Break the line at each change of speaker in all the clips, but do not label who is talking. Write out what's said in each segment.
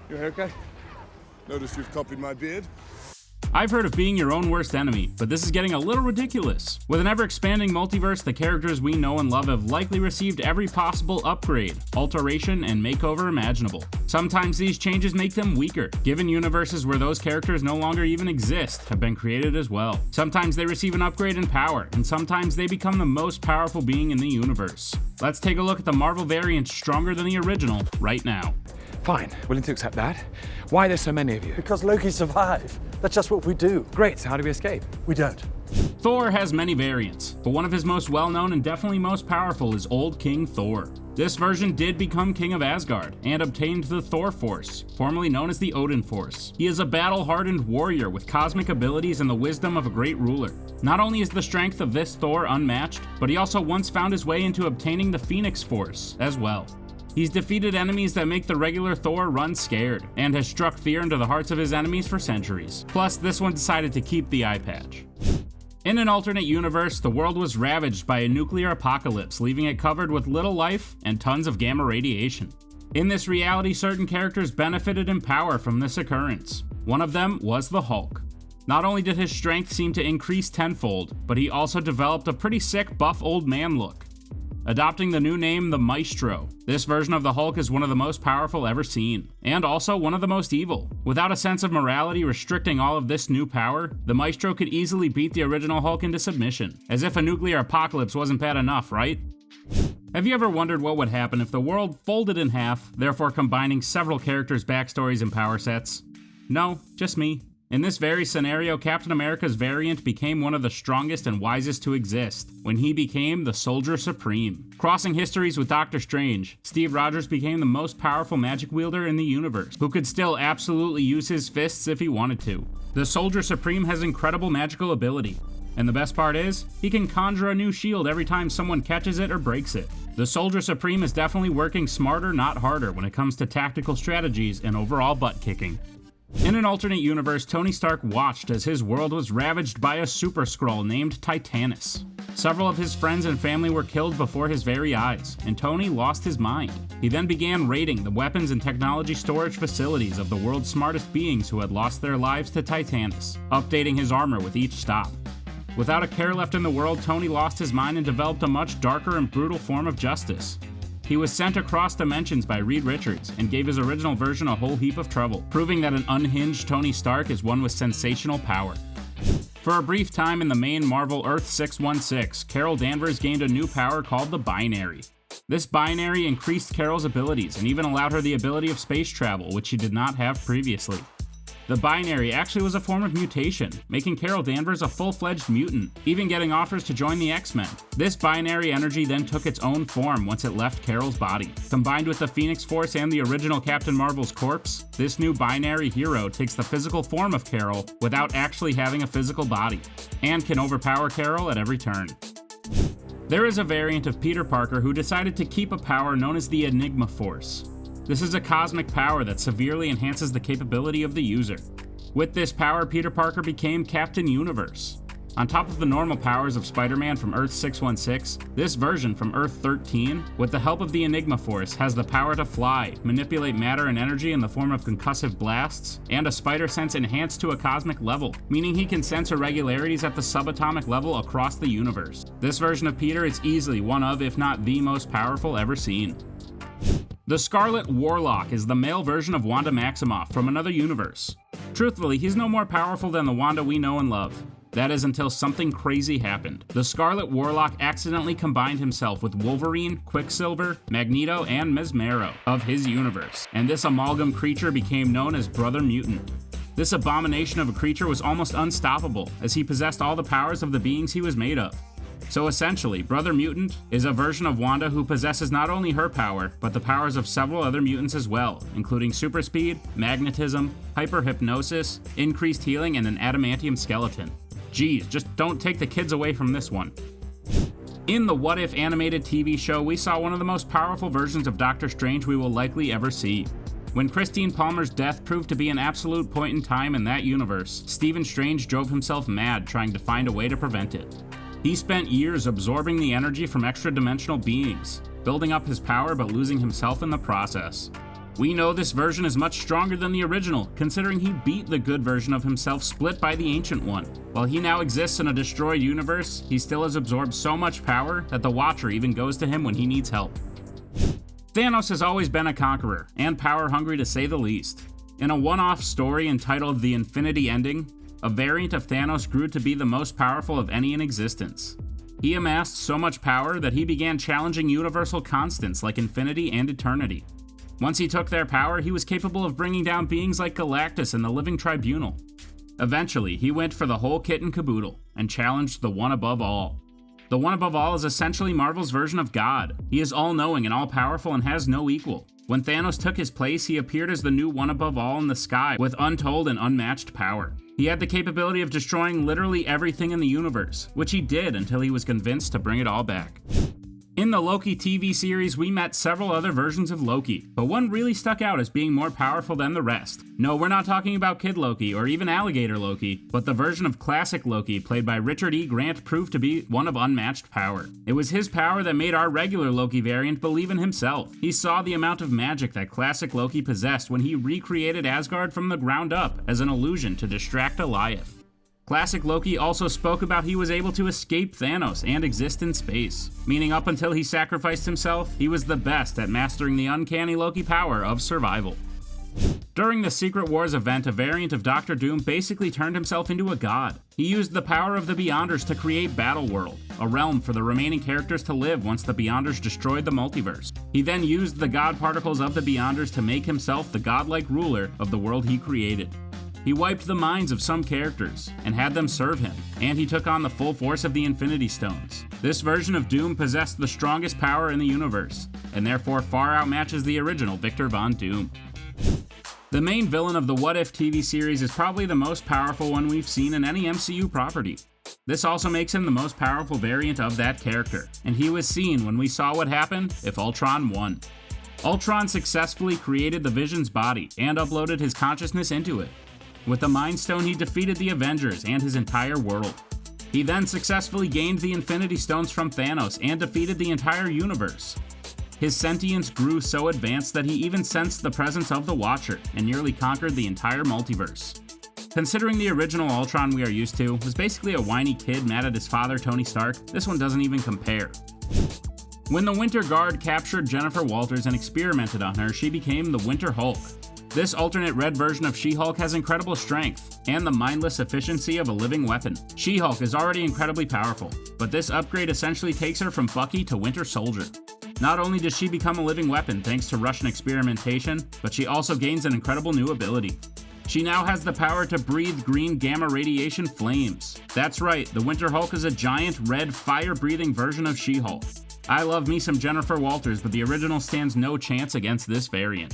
Your haircut? Notice you've copied my beard.
I've heard of being your own worst enemy, but this is getting a little ridiculous. With an ever-expanding multiverse, the characters we know and love have likely received every possible upgrade, alteration, and makeover imaginable. Sometimes these changes make them weaker, given universes where those characters no longer even exist have been created as well. Sometimes they receive an upgrade in power, and sometimes they become the most powerful being in the universe. Let's take a look at the Marvel variant stronger than the original right now.
Fine, willing to accept that. Why are there so many of you?
Because Loki survived. That's just what we do.
Great, so how do we escape?
We don't.
Thor has many variants, but one of his most well-known and definitely most powerful is Old King Thor. This version did become King of Asgard and obtained the Thor Force, formerly known as the Odin Force. He is a battle-hardened warrior with cosmic abilities and the wisdom of a great ruler. Not only is the strength of this Thor unmatched, but he also once found his way into obtaining the Phoenix Force as well. He's defeated enemies that make the regular Thor run scared, and has struck fear into the hearts of his enemies for centuries. Plus, this one decided to keep the eye patch. In an alternate universe, the world was ravaged by a nuclear apocalypse, leaving it covered with little life and tons of gamma radiation. In this reality, certain characters benefited in power from this occurrence. One of them was the Hulk. Not only did his strength seem to increase tenfold, but he also developed a pretty sick buff old man look. Adopting the new name, the Maestro, this version of the Hulk is one of the most powerful ever seen, and also one of the most evil. Without a sense of morality restricting all of this new power, the Maestro could easily beat the original Hulk into submission. As if a nuclear apocalypse wasn't bad enough, right? Have you ever wondered what would happen if the world folded in half, therefore combining several characters' backstories and power sets? No, just me. In this very scenario, Captain America's variant became one of the strongest and wisest to exist, when he became the Soldier Supreme. Crossing histories with Doctor Strange, Steve Rogers became the most powerful magic wielder in the universe, who could still absolutely use his fists if he wanted to. The Soldier Supreme has incredible magical ability, and the best part is, he can conjure a new shield every time someone catches it or breaks it. The Soldier Supreme is definitely working smarter, not harder, when it comes to tactical strategies and overall butt kicking. In an alternate universe, Tony Stark watched as his world was ravaged by a super Skrull named Titanus. Several of his friends and family were killed before his very eyes, and Tony lost his mind. He then began raiding the weapons and technology storage facilities of the world's smartest beings who had lost their lives to Titanus, updating his armor with each stop. Without a care left in the world, Tony lost his mind and developed a much darker and brutal form of justice. He was sent across dimensions by Reed Richards and gave his original version a whole heap of trouble, proving that an unhinged Tony Stark is one with sensational power. For a brief time in the main Marvel Earth 616, Carol Danvers gained a new power called the Binary. This Binary increased Carol's abilities and even allowed her the ability of space travel, which she did not have previously. The Binary actually was a form of mutation, making Carol Danvers a full-fledged mutant, even getting offers to join the X-Men. This Binary energy then took its own form once it left Carol's body. Combined with the Phoenix Force and the original Captain Marvel's corpse, this new Binary hero takes the physical form of Carol without actually having a physical body, and can overpower Carol at every turn. There is a variant of Peter Parker who decided to keep a power known as the Enigma Force. This is a cosmic power that severely enhances the capability of the user. With this power, Peter Parker became Captain Universe. On top of the normal powers of Spider-Man from Earth 616, this version from Earth 13, with the help of the Enigma Force, has the power to fly, manipulate matter and energy in the form of concussive blasts, and a spider sense enhanced to a cosmic level, meaning he can sense irregularities at the subatomic level across the universe. This version of Peter is easily one of, if not the most powerful ever seen. The Scarlet Warlock is the male version of Wanda Maximoff from another universe. Truthfully, he's no more powerful than the Wanda we know and love. That is until something crazy happened. The Scarlet Warlock accidentally combined himself with Wolverine, Quicksilver, Magneto, and Mesmero of his universe, and this amalgam creature became known as Brother Mutant. This abomination of a creature was almost unstoppable, as he possessed all the powers of the beings he was made of. So essentially, Brother Mutant is a version of Wanda who possesses not only her power, but the powers of several other mutants as well, including super speed, magnetism, hyperhypnosis, increased healing, and an adamantium skeleton. Geez, just don't take the kids away from this one. In the What If animated TV show, we saw one of the most powerful versions of Doctor Strange we will likely ever see. When Christine Palmer's death proved to be an absolute point in time in that universe, Stephen Strange drove himself mad trying to find a way to prevent it. He spent years absorbing the energy from extra-dimensional beings, building up his power but losing himself in the process. We know this version is much stronger than the original, considering he beat the good version of himself split by the Ancient One. While he now exists in a destroyed universe, he still has absorbed so much power that the Watcher even goes to him when he needs help. Thanos has always been a conqueror, and power-hungry to say the least. In a one-off story entitled The Infinity Ending, a variant of Thanos grew to be the most powerful of any in existence. He amassed so much power that he began challenging universal constants like infinity and eternity. Once he took their power, he was capable of bringing down beings like Galactus and the Living Tribunal. Eventually, he went for the whole kit and caboodle, and challenged the One Above All. The One Above All is essentially Marvel's version of God. He is all-knowing and all-powerful and has no equal. When Thanos took his place, he appeared as the new One Above All in the sky with untold and unmatched power. He had the capability of destroying literally everything in the universe, which he did until he was convinced to bring it all back. In the Loki TV series, we met several other versions of Loki, but one really stuck out as being more powerful than the rest. No, we're not talking about Kid Loki or even Alligator Loki, but the version of classic Loki played by Richard E. Grant proved to be one of unmatched power. It was his power that made our regular Loki variant believe in himself. He saw the amount of magic that classic Loki possessed when he recreated Asgard from the ground up as an illusion to distract Goliath. Classic Loki also spoke about he was able to escape Thanos and exist in space, meaning up until he sacrificed himself, he was the best at mastering the uncanny Loki power of survival. During the Secret Wars event, a variant of Doctor Doom basically turned himself into a god. He used the power of the Beyonders to create Battleworld, a realm for the remaining characters to live once the Beyonders destroyed the multiverse. He then used the god particles of the Beyonders to make himself the godlike ruler of the world he created. He wiped the minds of some characters and had them serve him, and he took on the full force of the Infinity Stones. This version of Doom possessed the strongest power in the universe, and therefore far outmatches the original Victor Von Doom. The main villain of the What If TV series is probably the most powerful one we've seen in any MCU property. This also makes him the most powerful variant of that character, and he was seen when we saw what happened if Ultron won. Ultron successfully created the Vision's body and uploaded his consciousness into it. With the Mind Stone, he defeated the Avengers and his entire world. He then successfully gained the Infinity Stones from Thanos and defeated the entire universe. His sentience grew so advanced that he even sensed the presence of the Watcher and nearly conquered the entire multiverse. Considering the original Ultron we are used to was basically a whiny kid mad at his father Tony Stark, this one doesn't even compare. When the Winter Guard captured Jennifer Walters and experimented on her, she became the Winter Hulk. This alternate red version of She-Hulk has incredible strength and the mindless efficiency of a living weapon. She-Hulk is already incredibly powerful, but this upgrade essentially takes her from Bucky to Winter Soldier. Not only does she become a living weapon thanks to Russian experimentation, but she also gains an incredible new ability. She now has the power to breathe green gamma radiation flames. That's right, the Winter Hulk is a giant red fire-breathing version of She-Hulk. I love me some Jennifer Walters, but the original stands no chance against this variant.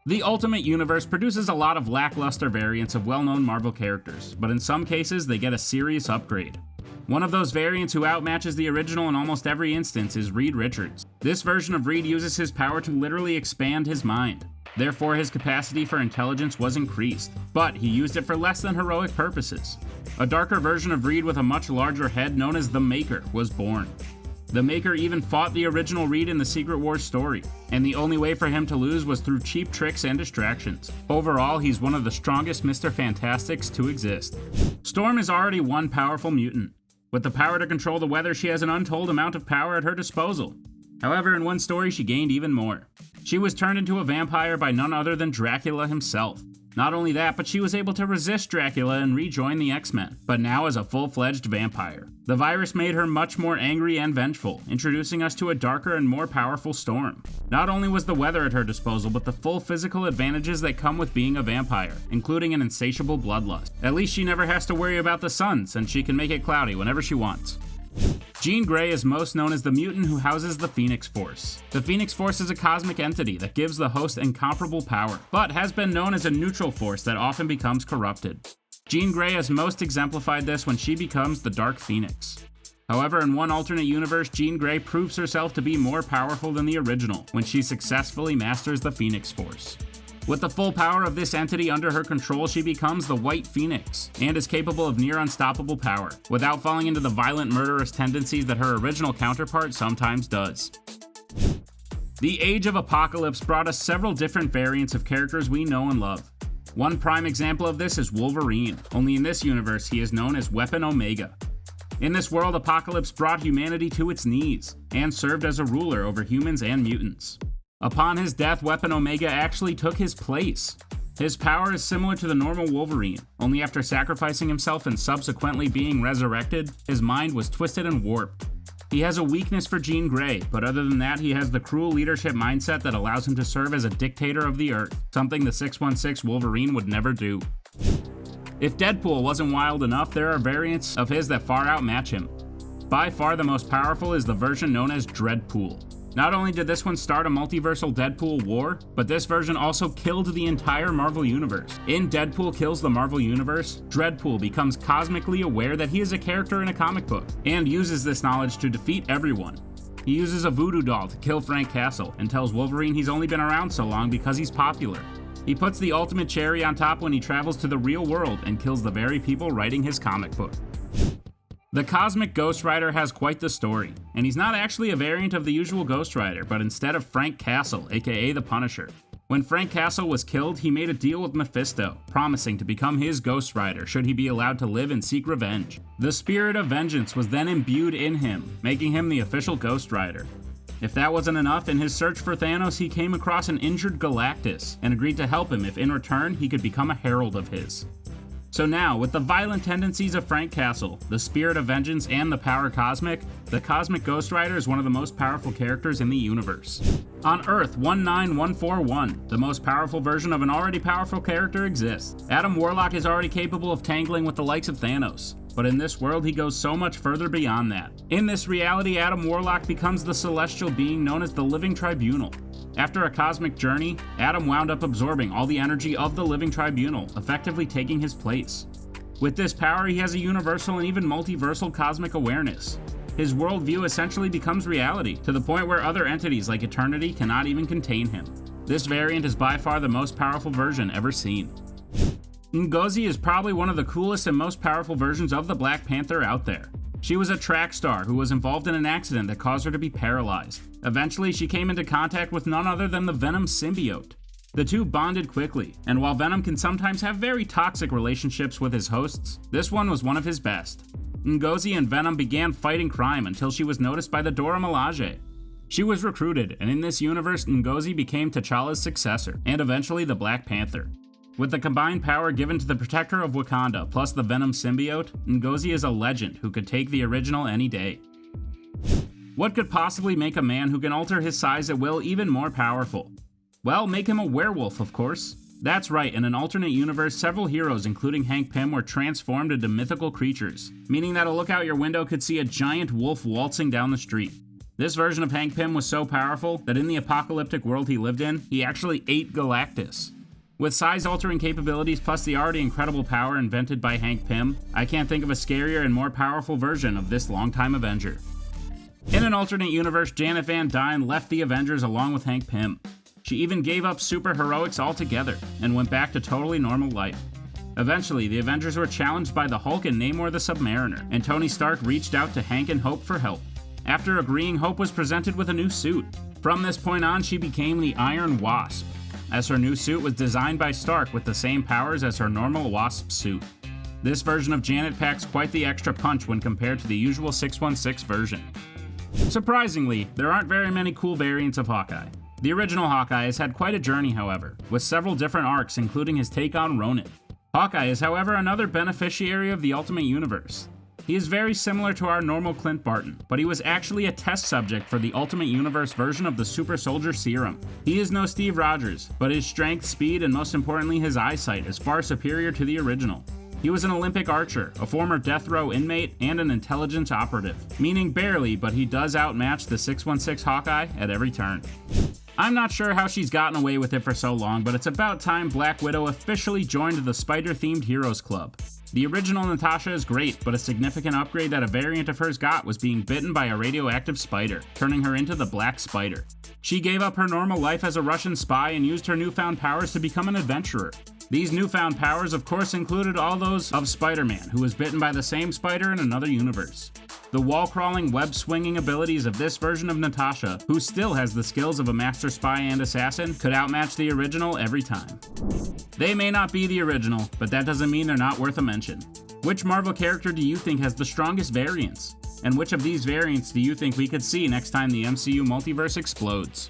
The Ultimate Universe produces a lot of lackluster variants of well-known Marvel characters, but in some cases they get a serious upgrade. One of those variants who outmatches the original in almost every instance is Reed Richards. This version of Reed uses his power to literally expand his mind. Therefore, his capacity for intelligence was increased, but he used it for less than heroic purposes. A darker version of Reed with a much larger head known as the Maker was born. The Maker even fought the original Reed in the Secret Wars story, and the only way for him to lose was through cheap tricks and distractions. Overall, he's one of the strongest Mr. Fantastics to exist. Storm is already one powerful mutant. With the power to control the weather, she has an untold amount of power at her disposal. However, in one story, she gained even more. She was turned into a vampire by none other than Dracula himself. Not only that, but she was able to resist Dracula and rejoin the X-Men, but now as a full-fledged vampire. The virus made her much more angry and vengeful, introducing us to a darker and more powerful Storm. Not only was the weather at her disposal, but the full physical advantages that come with being a vampire, including an insatiable bloodlust. At least she never has to worry about the sun, since she can make it cloudy whenever she wants. Jean Grey is most known as the mutant who houses the Phoenix Force. The Phoenix Force is a cosmic entity that gives the host incomparable power, but has been known as a neutral force that often becomes corrupted. Jean Grey has most exemplified this when she becomes the Dark Phoenix. However, in one alternate universe, Jean Grey proves herself to be more powerful than the original when she successfully masters the Phoenix Force. With the full power of this entity under her control, she becomes the White Phoenix, and is capable of near unstoppable power, without falling into the violent murderous tendencies that her original counterpart sometimes does. The Age of Apocalypse brought us several different variants of characters we know and love. One prime example of this is Wolverine, only in this universe he is known as Weapon Omega. In this world, Apocalypse brought humanity to its knees, and served as a ruler over humans and mutants. Upon his death, Weapon Omega actually took his place. His power is similar to the normal Wolverine, only after sacrificing himself and subsequently being resurrected, his mind was twisted and warped. He has a weakness for Jean Grey, but other than that, he has the cruel leadership mindset that allows him to serve as a dictator of the Earth, something the 616 Wolverine would never do. If Deadpool wasn't wild enough, there are variants of his that far outmatch him. By far the most powerful is the version known as Dreadpool. Not only did this one start a multiversal Deadpool war, but this version also killed the entire Marvel Universe. In Deadpool Kills the Marvel Universe, Dreadpool becomes cosmically aware that he is a character in a comic book, and uses this knowledge to defeat everyone. He uses a voodoo doll to kill Frank Castle, and tells Wolverine he's only been around so long because he's popular. He puts the ultimate cherry on top when he travels to the real world and kills the very people writing his comic book. The Cosmic Ghost Rider has quite the story, and he's not actually a variant of the usual Ghost Rider, but instead of Frank Castle, aka the Punisher. When Frank Castle was killed, he made a deal with Mephisto, promising to become his Ghost Rider should he be allowed to live and seek revenge. The spirit of vengeance was then imbued in him, making him the official Ghost Rider. If that wasn't enough, in his search for Thanos, he came across an injured Galactus, and agreed to help him if in return he could become a herald of his. So now, with the violent tendencies of Frank Castle, the spirit of vengeance, and the power cosmic, the Cosmic Ghost Rider is one of the most powerful characters in the universe. On Earth 19141, the most powerful version of an already powerful character exists. Adam Warlock is already capable of tangling with the likes of Thanos, but in this world he goes so much further beyond that. In this reality, Adam Warlock becomes the celestial being known as the Living Tribunal. After a cosmic journey, Adam wound up absorbing all the energy of the Living Tribunal, effectively taking his place. With this power, he has a universal and even multiversal cosmic awareness. His worldview essentially becomes reality, to the point where other entities like Eternity cannot even contain him. This variant is by far the most powerful version ever seen. Ngozi is probably one of the coolest and most powerful versions of the Black Panther out there. She was a track star who was involved in an accident that caused her to be paralyzed. Eventually, she came into contact with none other than the Venom symbiote. The two bonded quickly, and while Venom can sometimes have very toxic relationships with his hosts, this one was one of his best. Ngozi and Venom began fighting crime until she was noticed by the Dora Milaje. She was recruited, and in this universe, Ngozi became T'Challa's successor, and eventually the Black Panther. With the combined power given to the Protector of Wakanda plus the Venom symbiote, Ngozi is a legend who could take the original any day. What could possibly make a man who can alter his size at will even more powerful? Well, make him a werewolf, of course. That's right, in an alternate universe, several heroes, including Hank Pym, were transformed into mythical creatures, meaning that a look out your window could see a giant wolf waltzing down the street. This version of Hank Pym was so powerful that in the apocalyptic world he lived in, he actually ate Galactus. With size-altering capabilities plus the already incredible power invented by Hank Pym, I can't think of a scarier and more powerful version of this longtime Avenger. In an alternate universe, Janet Van Dyne left the Avengers along with Hank Pym. She even gave up superheroics altogether, and went back to totally normal life. Eventually, the Avengers were challenged by the Hulk and Namor the Submariner, and Tony Stark reached out to Hank and Hope for help. After agreeing, Hope was presented with a new suit. From this point on, she became the Iron Wasp, as her new suit was designed by Stark with the same powers as her normal Wasp suit. This version of Janet packs quite the extra punch when compared to the usual 616 version. Surprisingly, there aren't very many cool variants of Hawkeye. The original Hawkeye has had quite a journey, however, with several different arcs including his take on Ronin. Hawkeye is, however, another beneficiary of the Ultimate Universe. He is very similar to our normal Clint Barton, but he was actually a test subject for the Ultimate Universe version of the Super Soldier Serum. He is no Steve Rogers, but his strength, speed, and most importantly his eyesight is far superior to the original. He was an Olympic archer, a former death row inmate, and an intelligence operative, meaning barely, but he does outmatch the 616 Hawkeye at every turn. I'm not sure how she's gotten away with it for so long, but it's about time Black Widow officially joined the Spider-themed Heroes Club. The original Natasha is great, but a significant upgrade that a variant of hers got was being bitten by a radioactive spider, turning her into the Black Spider. She gave up her normal life as a Russian spy and used her newfound powers to become an adventurer. These newfound powers, of course, included all those of Spider-Man, who was bitten by the same spider in another universe. The wall-crawling, web-swinging abilities of this version of Natasha, who still has the skills of a master spy and assassin, could outmatch the original every time. They may not be the original, but that doesn't mean they're not worth a mention. Which Marvel character do you think has the strongest variants? And which of these variants do you think we could see next time the MCU multiverse explodes?